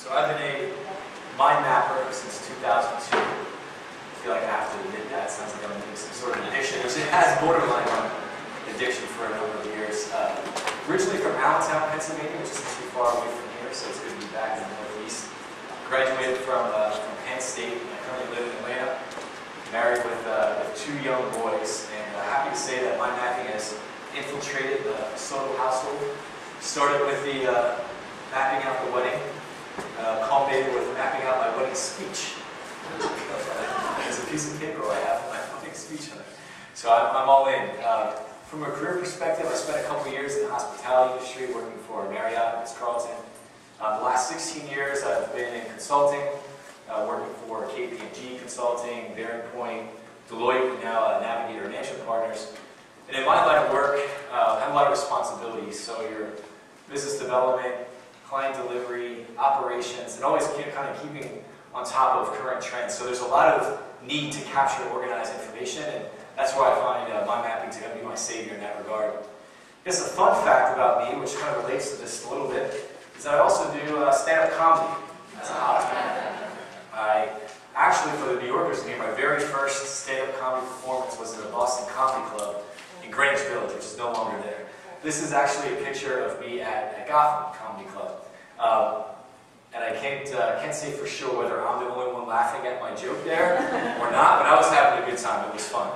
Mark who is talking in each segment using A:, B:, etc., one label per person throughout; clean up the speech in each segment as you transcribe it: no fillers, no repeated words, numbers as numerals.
A: So I've been a mind mapper since 2002. I feel like I have to admit that. It sounds like I'm in some sort of addiction. It has borderline on addiction for a number of years. Originally from Allentown, Pennsylvania, which isn't too far away from here, so it's good to be back in the Northeast. Graduated from Penn State. I currently live in Atlanta. Married with 2 young boys, and happy to say that mind mapping has infiltrated the Sodl household. Started with the mapping out the wedding, culminated with mapping out my wedding speech. There's a piece of paper I have my wedding speech on it. So I'm all in. From a career perspective, I spent a couple years in the hospitality industry working for Marriott, Ritz-Carlton. The last 16 years I've been in consulting, working for KPMG Consulting, Bearing Point, Deloitte, and now Navigator Management Partners. And in my line of work, I have a lot of responsibilities. So your business development, client delivery, operations, and always kind of keeping on top of current trends. So there's a lot of need to capture and organize information, and that's where I find mind mapping to be my savior in that regard. I guess a fun fact about me, which kind of relates to this a little bit, is that I also do stand-up comedy as a hobby. I actually, for the New Yorkers game, my very first stand-up comedy performance was in the Boston Comedy Club in Greenwich Village, which is no longer there. This is actually a picture of me at Gotham Comedy Club. And I can't say for sure whether I'm the only one laughing at my joke there or not, but I was having a good time. It was fun.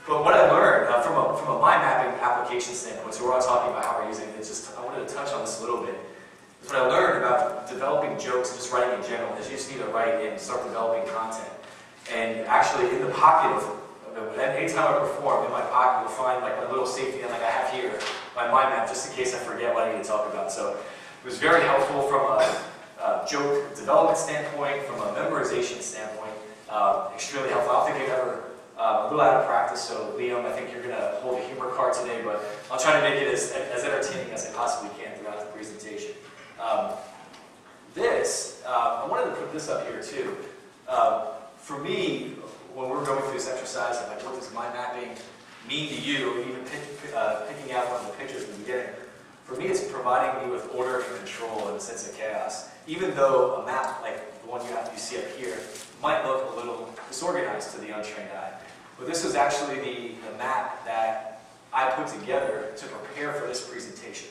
A: But what I learned from a mind mapping application standpoint, so we're all talking about how we're using it, I wanted to touch on this a little bit. Is what I learned about developing jokes and just writing in general is you just need to write and start developing content. And actually, in the pocket of anytime I perform, in my pocket, you'll find like a little safety net like I have here, my mind map, just in case I forget what I need to talk about. So it was very helpful from a joke development standpoint, from a memorization standpoint, extremely helpful. I don't think I've ever, a little out of practice, so Liam, I think you're going to hold a humor card today, but I'll try to make it as entertaining as I possibly can throughout the presentation. I wanted to put this up here too. For me, when we're going through this exercise of like, what does mind mapping mean to you, and even picking out one of the pictures in the beginning, for me it's providing me with order and control and a sense of chaos. Even though a map like the one you see up here might look a little disorganized to the untrained eye. But this was actually the map that I put together to prepare for this presentation.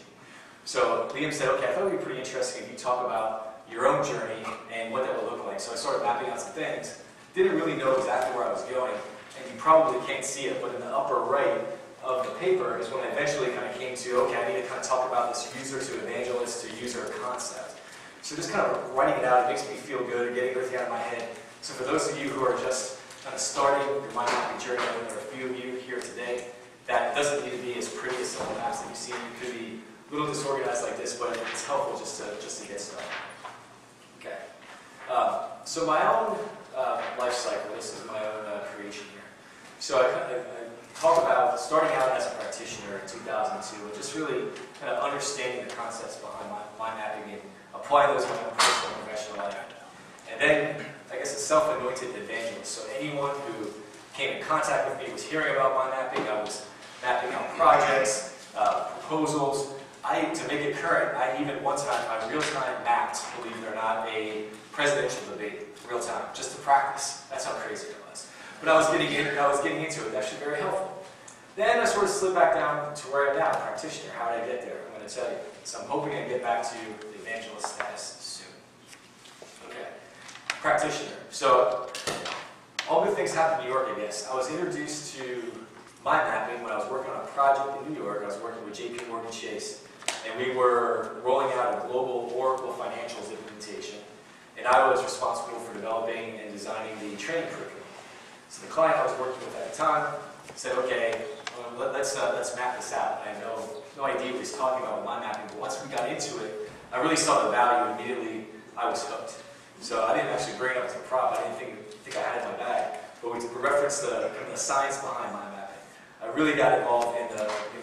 A: So Liam said, okay, I thought it would be pretty interesting if you talk about your own journey and what that would look like. So I started mapping out some things. Didn't really know exactly where I was going, and you probably can't see it, but in the upper right of the paper is when I eventually kind of came to, okay, I need to kind of talk about this user to evangelist to user concept. So just kind of writing it out, it makes me feel good and getting everything out of my head. So for those of you who are just kind of starting your mind mapping journey, I know there are a few of you here today, that doesn't need to be as pretty as some of the maps that you've seen. It could be a little disorganized like this, but it's helpful just to get started. Okay. So my own life cycle, this is my own creation here. So I talk about starting out as a practitioner in 2002 and just really kind of understanding the concepts behind mind mapping and applying those in my own personal and professional life. And then, I guess, a self-anointed evangelist. So anyone who came in contact with me was hearing about mind mapping. I was mapping out projects, proposals. To make it current, I even one time, I real-time mapped, believe it or not, a presidential debate, real-time, just to practice. That's how crazy it was. But I was getting into it. Actually very helpful. Then I sort of slid back down to where I'm now, practitioner. How did I get there? I'm going to tell you. So I'm hoping I get back to the evangelist status soon. Okay. Practitioner. So all good things happen in New York, I guess. I was introduced to mind mapping when I was working on a project in New York. I was working with JP Chase. And we were rolling out a global Oracle Financials implementation. And I was responsible for developing and designing the training curriculum. So the client I was working with at the time said, okay, let's map this out. I had no idea what he was talking about with mind mapping, but once we got into it, I really saw the value, and immediately I was hooked. So I didn't actually bring it up as a prop. I didn't think I had it in my bag. But we referenced the science behind mind mapping. I really got involved in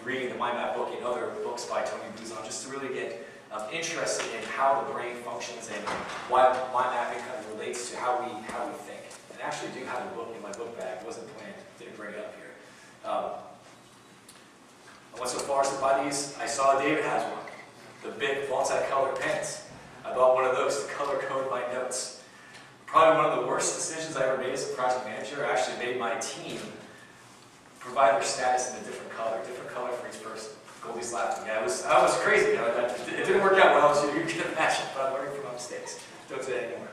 A: reading the mind map book and other books by Tony Buzan just to really get interested in how the brain functions and why mind mapping kind of relates to how we think. And I actually do have a book in my book bag. It wasn't planned. Didn't bring it up here. I went so far as to buy these. I saw David has one. The big multicolored pens. I bought one of those to color code my notes. Probably one of the worst decisions I ever made as a project manager. I actually made my team provide their status in a different color for each person. Goldie's laughing. Yeah, I was crazy. It didn't work out well, as you can imagine, but I'm learning from my mistakes. Don't do that anymore.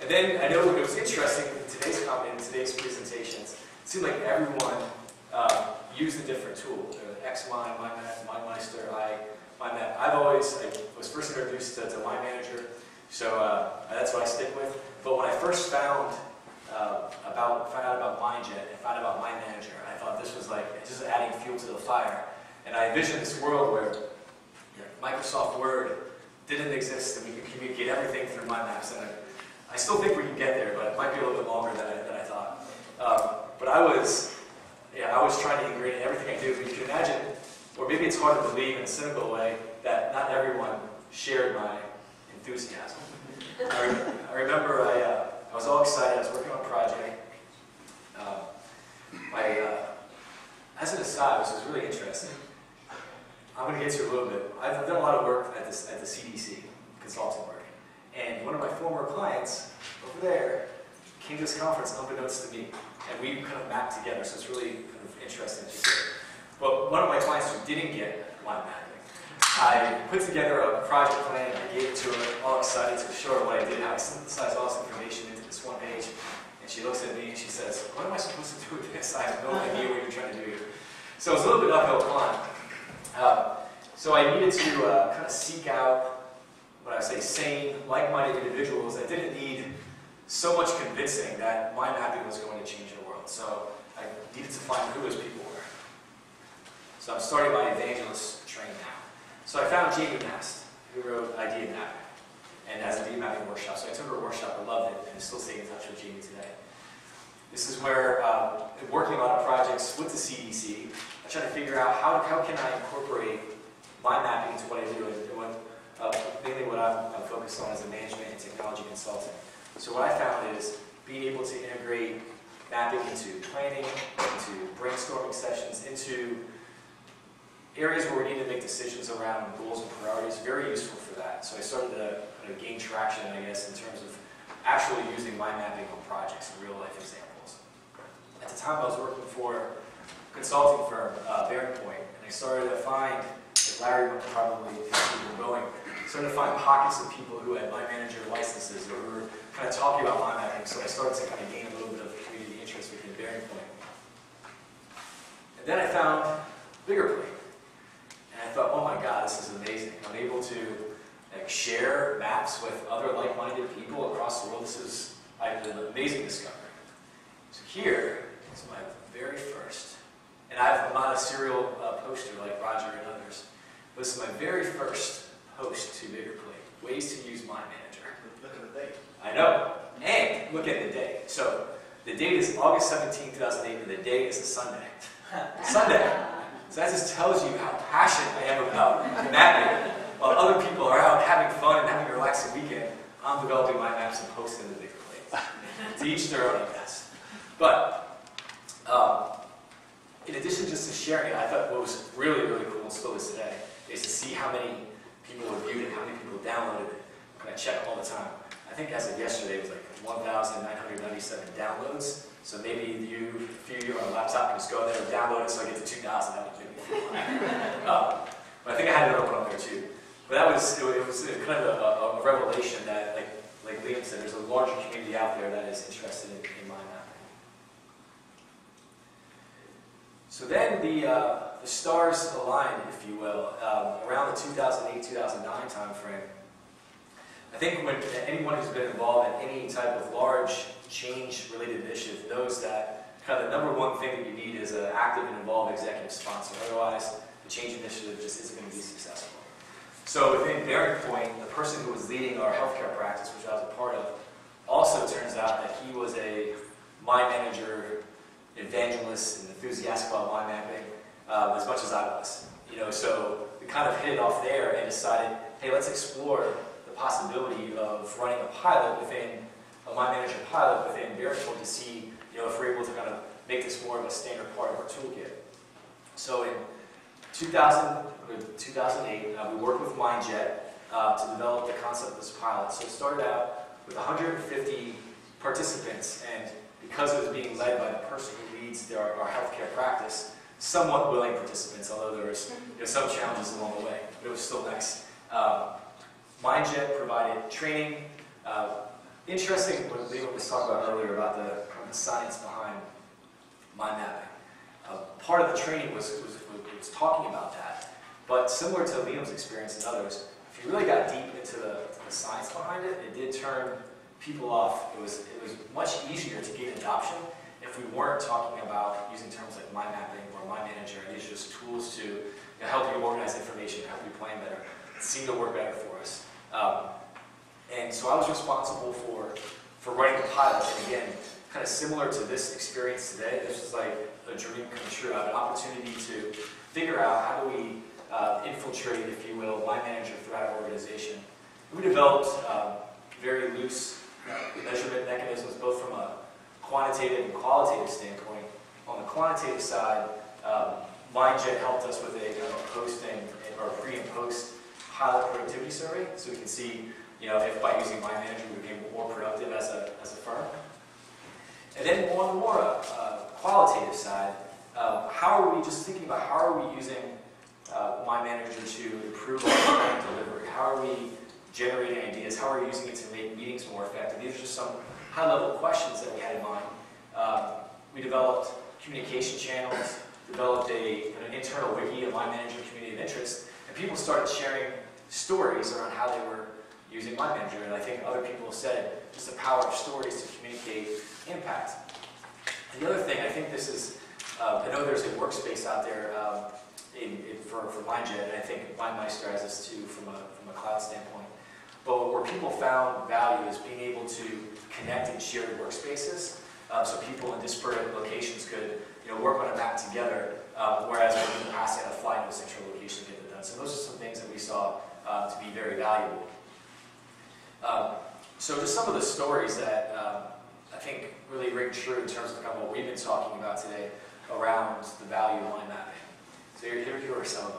A: And then I know it was interesting in today's presentations. It seemed like everyone used a different tool. Xmind, MindMap, MindMeister, MindMap. I was first introduced to MindManager, so that's what I stick with. But when I first found out about MindJet and found out about MindManager, I thought this was like just adding fuel to the fire. And I envisioned this world where Microsoft Word didn't exist and we could communicate everything through MindMaps. And I still think we can get there, but it might be a little bit longer than I thought. But I was trying to integrate in everything I do. But you can imagine, or maybe it's hard to believe in a cynical way, that not everyone shared my enthusiasm. I remember I was all excited. I was working on a project. As an aside, which was really interesting, I'm going to get to a little bit. I've done a lot of work at the CDC, consulting work. And one of my former clients over there came to this conference unbeknownst to me. And we kind of mapped together, so it's really kind of interesting to see. But one of my clients who didn't get mind mapping, I put together a project plan, I gave it to her, all excited to show her what I did, how I synthesized all this information into this one page. And she looks at me and she says, "What am I supposed to do with this? I have no idea what you're trying to do here." So it's a little bit uphill climb. So I needed to kind of seek out, what I say, sane, like-minded individuals that didn't need so much convincing that mind mapping was going to change the world. So I needed to find who those people were. So I'm starting my evangelist training now. So I found Jamie Nast, who wrote Idea Mapping, and has a mapping workshop. So I took her workshop, I loved it, and I'm still staying in touch with Jamie today. This is where, working on a lot of projects with the CDC, I try to figure out how can I incorporate mind mapping into what I do, and mainly what I'm focused on is a management and technology consulting. So what I found is being able to integrate mapping into planning, into brainstorming sessions, into areas where we need to make decisions around goals and priorities, very useful for that. So I started to kind of gain traction, I guess, in terms of actually using mind mapping on projects and real life examples. At the time I was working for a consulting firm, Bearing Point, and I started to find, as Larry would probably have going, started to find pockets of people who had mind manager licenses or who were kind of talking about mind mapping, so I started to kind of gain a little bit of community interest within Bearing Point. And then I found Biggerplate. And I thought, oh my God, this is amazing. I'm able to share maps with other like-minded people across the world. This is an amazing discovery. So here is my very first, and I'm not a serial poster like Roger and others, but this is my very first post to Biggerplate, ways to use Mind Manager.
B: Look at the date.
A: I know, and look at the day. So the date is August 17, 2008, and the day is a Sunday. Sunday. So that just tells you how passionate I am about mapping. While other people are out having fun and having a relaxing weekend, I'm developing my maps and posting them to Biggerplate. To each their own, I guess. But in addition just to sharing it, I thought what was really, really cool, and still is today, is to see how many people viewed it, how many people downloaded it. And I check all the time. I think as of yesterday, it was like 1,997 downloads. So maybe you, if you're on a laptop, can just go there and download it so I get to 2,000. That would make me feel but I think I had another one up there too. But it was kind of a revelation that, like Liam said, there's a larger community out there that is interested in mind mapping. So then the stars aligned, if you will, around the 2008-2009 time frame. I think when anyone who's been involved in any type of large change-related initiative knows that kind of the number one thing that you need is an active and involved executive sponsor. Otherwise, the change initiative just isn't going to be successful. So within Bearing Point, the person who was leading our healthcare practice, which I was a part of, also turns out that he was a mind manager, evangelist, and enthusiastic about mind mapping as much as I was. So we kind of hit it off there and decided, hey, let's explore the possibility of running a pilot within a mind manager pilot within Bearing Point to see, if we're able to kind of make this more of a standard part of our toolkit. So in 2008, we worked with MindJet to develop the concept of this pilot. So it started out with 150 participants, and because it was being led by the person who leads our healthcare practice, somewhat willing participants, although there was some challenges along the way, but it was still nice. MindJet provided training. Interesting what Liam was talking about earlier about the science behind mind mapping. Part of the training was talking about that, but similar to Liam's experience and others, if you really got deep into the science behind it, it did turn people off. It was much easier to gain adoption if we weren't talking about using terms like mind mapping or mind manager, and these are just tools to help you organize information, help you plan better. It seemed to work better for us. And so I was responsible for writing the pilot, and again, kind of similar to this experience today, this was like a dream come true. I had an opportunity to figure out how do we infiltrate, if you will, mind manager throughout our organization. We developed very loose measurement mechanisms, both from a quantitative and qualitative standpoint. On the quantitative side, MindJet helped us with a posting or pre and post pilot productivity survey, so we can see, if by using Mind Manager we became more productive as a firm. And then on the more qualitative side, how are we just thinking about how are we using Mind Manager to improve our delivery? How are we generating ideas? How are we using it to make meetings more effective? These are just some high-level questions that we had in mind. We developed communication channels, developed an internal wiki, a Mind Manager community of interest, and people started sharing stories around how they were using Mind Manager. And I think other people have said just the power of stories to communicate impact. And the other thing, I think this is, I know there's a workspace out there for MindJet, and I think MindMeister has this too from a cloud standpoint. But where people found value is being able to connect and share workspaces, so people in disparate locations could work on a map together, whereas in the past they had to fly to a central location to get it done. So those are some things that we saw to be very valuable. So just some of the stories that I think really ring true in terms of kind of what we've been talking about today around the value of mind mapping. So here are some of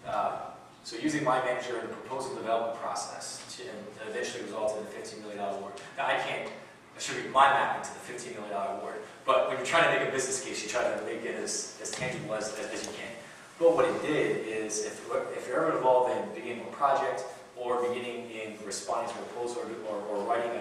A: them. So using Mind Manager in the proposal development process and eventually resulted in a $15 million award. Now I should be mind mapping to the $15 million award, but when you're trying to make a business case, you try to make it as tangible as you can. But what it did is, if you're ever involved in beginning a project or beginning in responding to a proposal or writing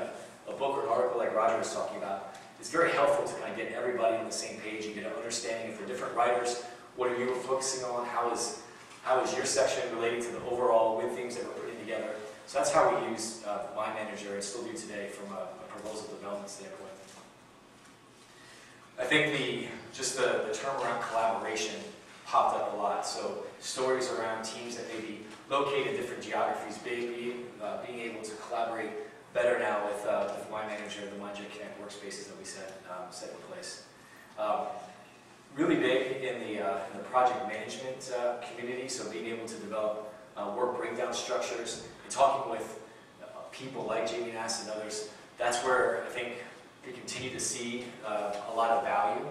A: a book or an article like Roger was talking about, it's very helpful to kind of get everybody on the same page and get an understanding if they're different writers, what are you focusing on, how is your section relating to the overall with things that we're putting together. So that's how we use Mind Manager and still do today from a proposal development standpoint. I think the term around collaboration popped up a lot. So stories around teams that may be located in different geographies, being able to collaborate better now with Mind Manager and the MindJet Connect workspaces that we set in place. Really big in the project management community, so being able to develop work breakdown structures and talking with people like Jamie Nass and others, that's where I think we continue to see a lot of value,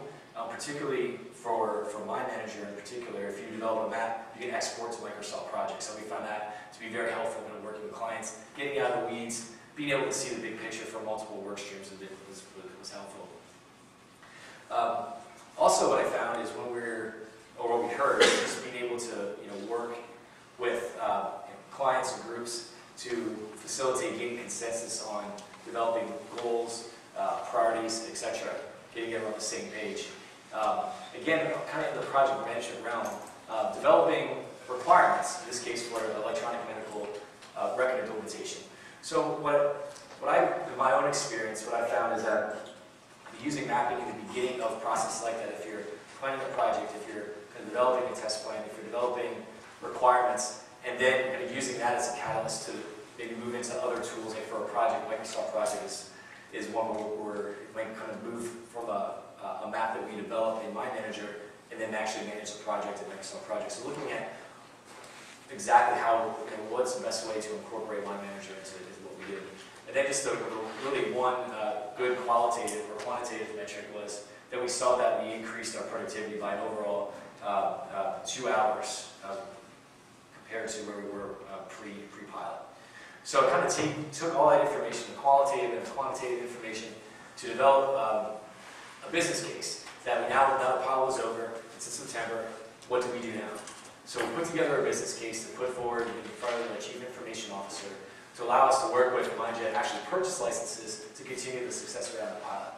A: particularly for Mind Manager in particular. If you develop a map, you can export to Microsoft projects, so we found that to be very helpful when working with clients, getting out of the weeds, being able to see the big picture for multiple work streams was helpful. Also, what I found is what we heard, is just being able to work with clients and groups to facilitate gaining consensus on developing goals, priorities, etc., getting everyone on the same page. Again, kind of in the project management realm, developing requirements, in this case for electronic medical record implementation. So in my own experience, what I found is that using mapping in the beginning of a process like that, if you're planning a project, if you're kind of developing a test plan, if you're developing requirements, and then kind of using that as a catalyst to maybe move into other tools, like for a project, Microsoft project is one where it might kind of move from a map that we develop in Mind Manager and then actually manage the project in Microsoft project. So looking at exactly what's the best way to incorporate Mind Manager into what we do. And then just really one good qualitative or quantitative metric was that we saw that we increased our productivity by an overall 2 hours compared to where we were pre-pilot. So it kind of took all that information, the qualitative and quantitative information, to develop a business case that now the pilot was over, it's in September, what do we do now? So we put together a business case to put forward in front of the Chief Information Officer to allow us to work with MindJet and actually purchase licenses to continue the success we have in the pilot.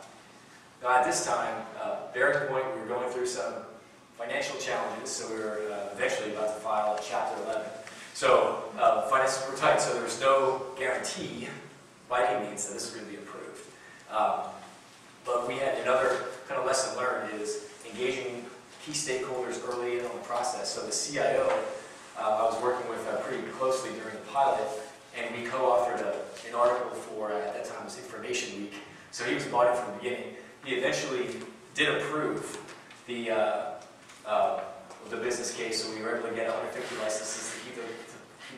A: Now at this time, bearing in point, we were going through some financial challenges, so we were eventually about to file Chapter 11. So finances were tight, so there was no guarantee by any means that this was going to be approved. But we had another kind of lesson learned is engaging key stakeholders early in on the process. So the CIO, I was working with pretty closely during the pilot, and we co-authored an article for, at that time, it was Information Week. So he was bought in from the beginning. He eventually did approve the business case, so we were able to get 150 licenses to keep the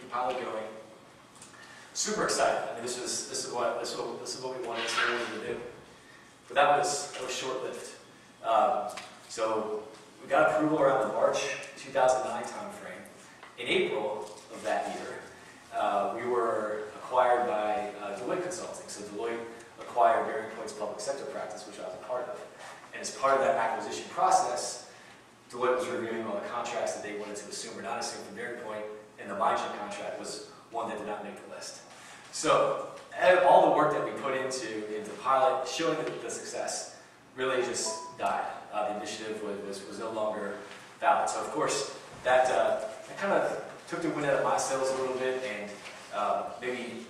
A: pilot going. Super excited. I mean, this is what we wanted to do. But that was short-lived. So we got approval around the March 2009 timeframe. In April of that year, we were acquired by Deloitte Consulting. So Deloitte acquired Bearing Point's public sector practice, which I was a part of. And as part of that acquisition process, Deloitte was reviewing all the contracts that they wanted to assume or not assume from Bearing Point, and the MindJet contract was one that did not make the list. So all the work that we put into pilot, showing the success, really just died. The initiative was no longer valid. So of course, that kind of took the wind out of my sails a little bit and maybe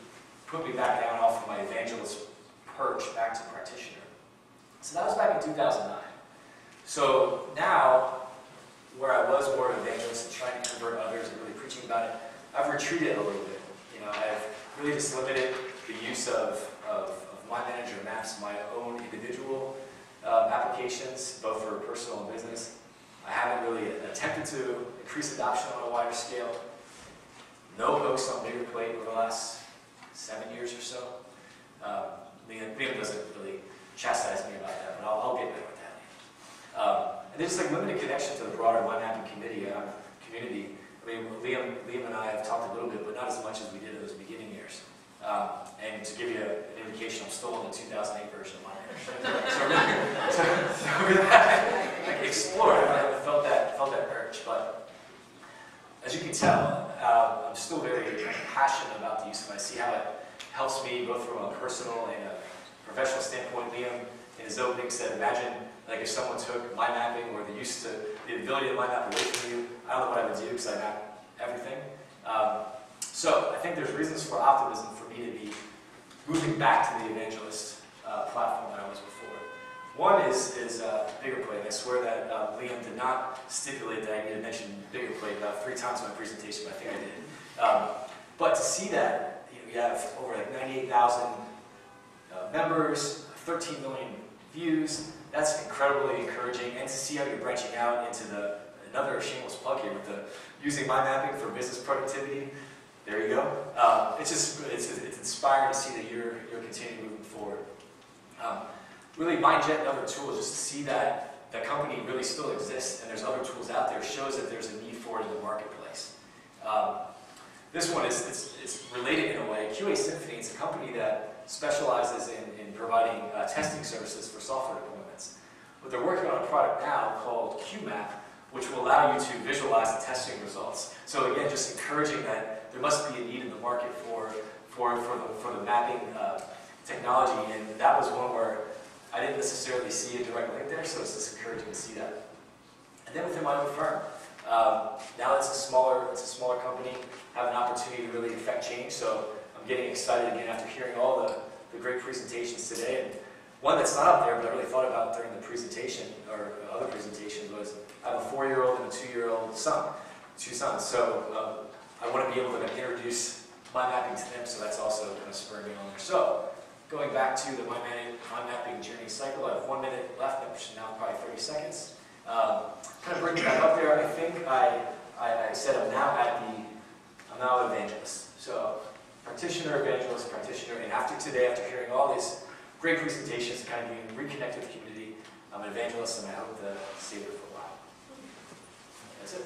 A: put me back down off of my evangelist perch back to practitioner. So that was back in 2009. So now, where I was more of an evangelist and trying to convert others and really preaching about it, I've retreated a little bit. You know, I've really just limited the use of My Manager Maps, my own individual applications, both for personal and business. I haven't really attempted to increase adoption on a wider scale. No posts on Biggerplate over the last 7 years or so. Liam doesn't really chastise me about that, but I'll get better with that. And there's like limited connection to the broader mind mapping community. I mean, Liam and I have talked a little bit, but not as much as we did in those beginning years. And to give you an indication, I'm still on the 2008 version of Mind Manager. So really, I explored. I haven't felt that urge, but as you can tell, I'm still very passionate about the use of it. I see how it helps me both from a personal and a professional standpoint. Liam, in his opening, said, imagine like if someone took mind mapping or the ability to mind map away from you. I don't know what I would do because I map everything. So I think there's reasons for optimism for me to be moving back to the evangelist platform that I was before. One is Biggerplate. I swear that Liam did not stipulate that I need to mention Biggerplate about 3 times in my presentation, but I think I did. But to see that you have over like 98,000 members, 13 million views, that's incredibly encouraging. And to see how you're branching out into another shameless plug here with using mind mapping for business productivity. There you go. It's inspiring to see that you're continuing moving forward. Really, MindJet and other tools, just to see that the company really still exists and there's other tools out there, shows that there's a need for it in the marketplace. This one is related in a way. QA Symphony is a company that specializes in providing testing services for software deployments. But they're working on a product now called QMap, which will allow you to visualize the testing results. So again, just encouraging that there must be a need in the market for the mapping technology, and that was one where I didn't necessarily see a direct link there, so it's just encouraging to see that. And then within my own firm, now it's a smaller company, have an opportunity to really affect change, so I'm getting excited again after hearing all the great presentations today. And one that's not up there, but I really thought about during the presentation, or other presentations, was I have a 4-year-old and a 2-year-old son, 2 sons. So I want to be able to introduce mind mapping to them, so that's also kind of spurring me on there. So going back to the mind mapping journey cycle, I have 1 minute left, which is now probably 30 seconds. Kind of bringing that up there, I think I said I'm now an evangelist. So practitioner, evangelist, practitioner, and after today, after hearing all these great presentations, kind of being reconnected with the community, I'm an evangelist, and I hope to stay there for a while. That's it.